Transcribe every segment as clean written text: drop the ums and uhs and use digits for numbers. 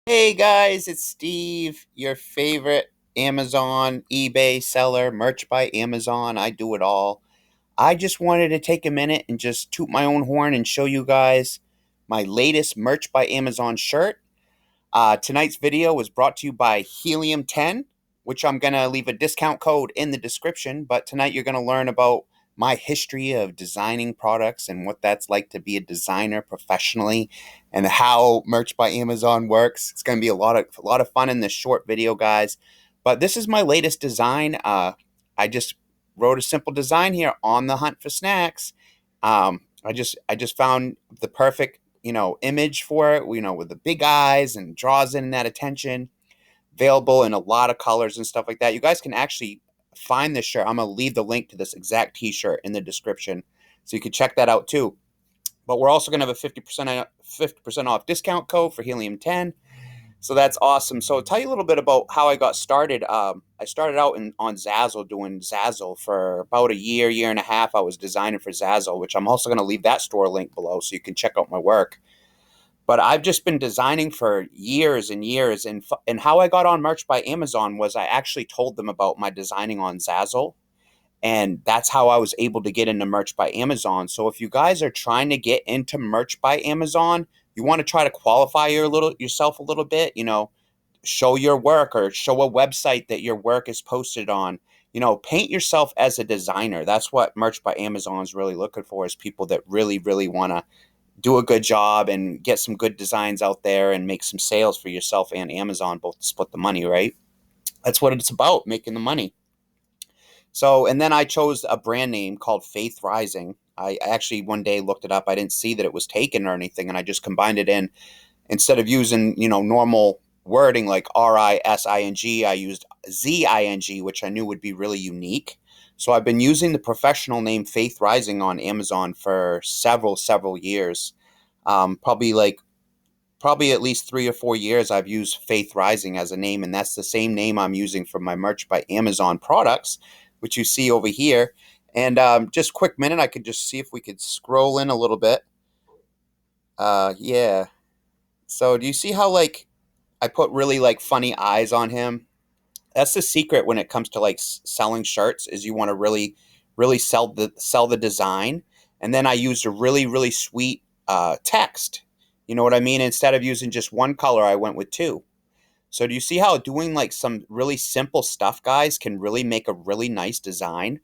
Hey guys, it's Steve, your favorite Amazon, eBay seller, merch by Amazon. I do it all. I just wanted to take a minute and just toot my own horn and show you guys my latest merch by Amazon shirt. Tonight's video was brought to you by Helium 10, which I'm going to leave a discount code in the description. But tonight you're going to learn about my history of designing products and what that's like to be a designer professionally and how merch by Amazon works. It's going to be a lot of fun in this short video, guys. But this is my latest design. I just wrote a simple design here on the hunt for snacks. I just found the perfect image for it, with the big eyes and draws in that attention. Available in a lot of colors and stuff like that. You guys can actually find this shirt. I'm going to leave the link to this exact t-shirt in the description so you can check that out too. But we're also going to have a 50% off discount code for Helium 10. So that's awesome. So I'll tell you a little bit about how I got started. I started out on Zazzle, doing Zazzle for about a year and a half. I was designing for Zazzle, which I'm also going to leave that store link below so you can check out my work. But I've just been designing for years and years, and how I got on Merch by Amazon was I actually told them about my designing on Zazzle, and that's how I was able to get into Merch by Amazon. So if you guys are trying to get into Merch by Amazon, you want to try to qualify yourself a little bit, show your work or show a website that your work is posted on. Paint yourself as a designer. That's what Merch by Amazon is really looking for, is people that really, really want to do a good job and get some good designs out there and make some sales for yourself and Amazon, both to split the money, right? That's what it's about, making the money. So, and then I chose a brand name called Faith Rising. I actually one day looked it up. I didn't see that it was taken or anything, and I just combined it in. Instead of using, normal wording like RISING, I used ZING, which I knew would be really unique. So I've been using the professional name Faith Rising on Amazon for several years. Probably at least 3 or 4 years I've used Faith Rising as a name, and that's the same name I'm using for my Merch by Amazon products, which you see over here. And just quick minute, I could just see if we could scroll in a little bit. Yeah. So do you see how I put really funny eyes on him? That's the secret when it comes to selling shirts, is you want to really sell the design. And then I used a really sweet text. You know what I mean? Instead of using just one color, I went with two. So do you see how doing some really simple stuff, guys, can really make a really nice design?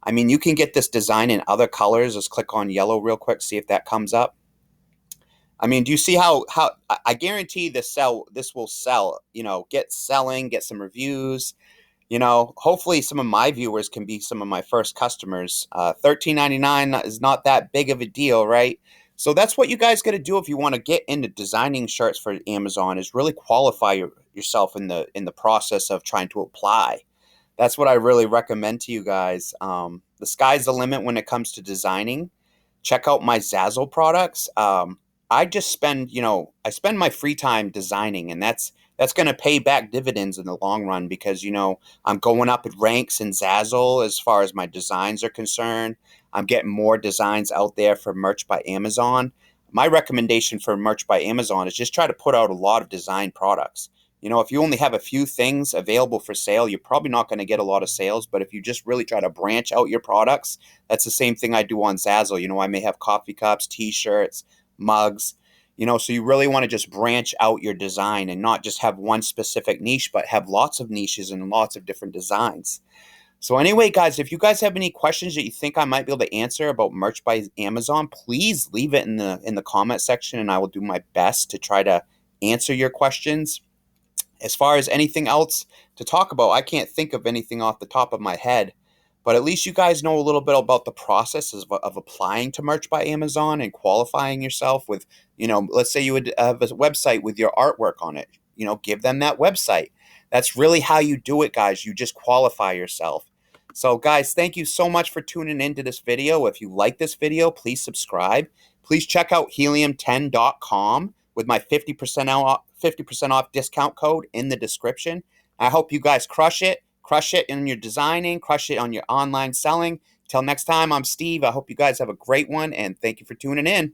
I mean, you can get this design in other colors. Let's click on yellow real quick, see if that comes up. I mean, do you see how I guarantee this will sell, get some reviews. Hopefully some of my viewers can be some of my first customers. 13.99 is not that big of a deal, right? So that's what you guys got to do if you want to get into designing shirts for Amazon, is really qualify yourself in the process of trying to apply. That's what I really recommend to you guys. The sky's the limit when it comes to designing. Check out my Zazzle products. I spend my free time designing, and that's going to pay back dividends in the long run, because I'm going up in ranks in Zazzle as far as my designs are concerned. I'm getting more designs out there for Merch by Amazon. My recommendation for Merch by Amazon is just try to put out a lot of design products. If you only have a few things available for sale, you're probably not going to get a lot of sales. But if you just really try to branch out your products, that's the same thing I do on Zazzle. I may have coffee cups, t-shirts, mugs. So you really want to just branch out your design and not just have one specific niche, but have lots of niches and lots of different designs. So anyway, guys, if you guys have any questions that you think I might be able to answer about Merch by Amazon, please leave it in the comment section, and I will do my best to try to answer your questions. As far as anything else to talk about, I can't think of anything off the top of my head. But at least you guys know a little bit about the process of applying to Merch by Amazon and qualifying yourself with, let's say you would have a website with your artwork on it. Give them that website. That's really how you do it, guys. You just qualify yourself. So, guys, thank you so much for tuning into this video. If you like this video, please subscribe. Please check out helium10.com with my 50% off discount code in the description. I hope you guys crush it. Crush it in your designing, crush it on your online selling. Till next time, I'm Steve. I hope you guys have a great one, and thank you for tuning in.